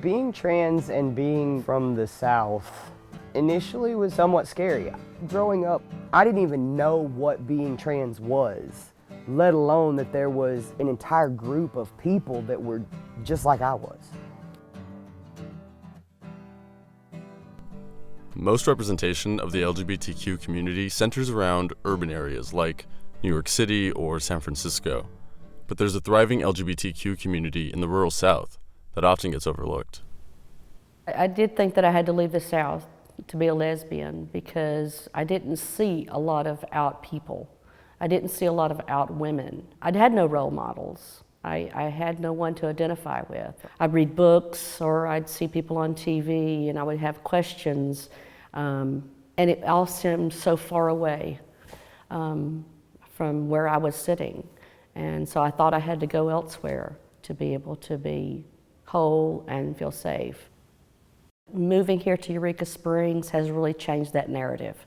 Being trans and being from the South initially was somewhat scary. Growing up, I didn't even know what being trans was, let alone that there was an entire group of people that were just like I was. Most representation of the LGBTQ community centers around urban areas like New York City or San Francisco. But there's a thriving LGBTQ community in the rural South that often gets overlooked. I did think that I had to leave the South to be a lesbian because I didn't see a lot of out people. I didn't see a lot of out women. I'd had no role models. I had no one to identify with. I'd read books or I'd see people on TV and I would have questions, and it all seemed so far away from where I was sitting. And so I thought I had to go elsewhere to be able to be whole and feel safe. Moving here to Eureka Springs has really changed that narrative.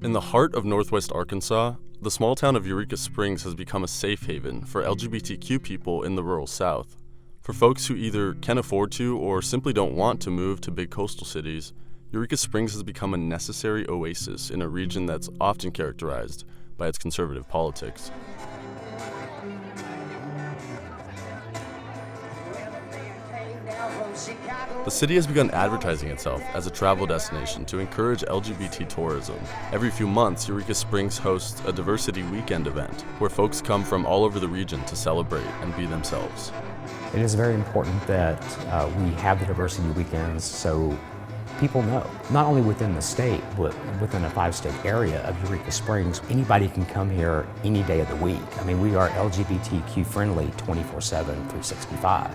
In the heart of Northwest Arkansas, the small town of Eureka Springs has become a safe haven for LGBTQ people in the rural South. For folks who either can afford to or simply don't want to move to big coastal cities, Eureka Springs has become a necessary oasis in a region that's often characterized by its conservative politics. The city has begun advertising itself as a travel destination to encourage LGBT tourism. Every few months, Eureka Springs hosts a diversity weekend event where folks come from all over the region to celebrate and be themselves. It is very important that we have the diversity weekends so people know, not only within the state, but within a 5-state area of Eureka Springs, anybody can come here any day of the week. I mean, we are LGBTQ friendly 24/7, 365.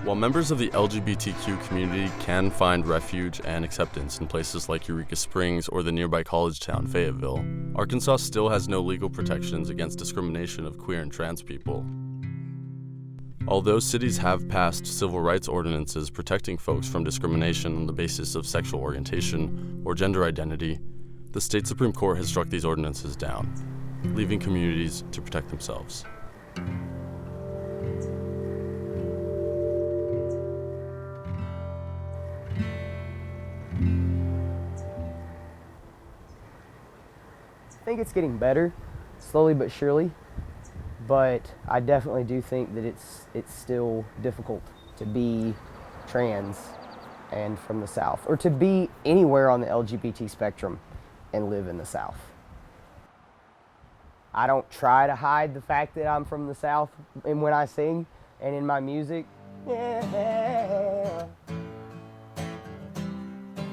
While members of the LGBTQ community can find refuge and acceptance in places like Eureka Springs or the nearby college town Fayetteville, Arkansas still has no legal protections against discrimination of queer and trans people. Although cities have passed civil rights ordinances protecting folks from discrimination on the basis of sexual orientation or gender identity, the state Supreme Court has struck these ordinances down, leaving communities to protect themselves. I think it's getting better, slowly but surely, but I definitely do think that it's still difficult to be trans and from the South, or to be anywhere on the LGBT spectrum and live in the South. I don't try to hide the fact that I'm from the South and when I sing and in my music. Yeah.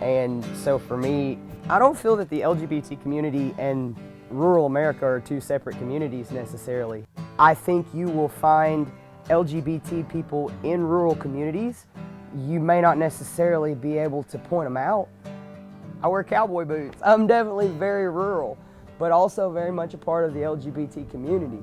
And so for me, I don't feel that the LGBT community and rural America are two separate communities necessarily. I think you will find LGBT people in rural communities. You may not necessarily be able to point them out. I wear cowboy boots. I'm definitely very rural, but also very much a part of the LGBT community.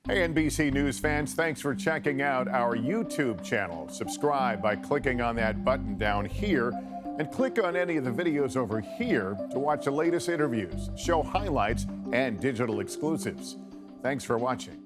Hey, NBC News fans, thanks for checking out our YouTube channel. Subscribe by clicking on that button down here and click on any of the videos over here to watch the latest interviews, show highlights, and digital exclusives. Thanks for watching.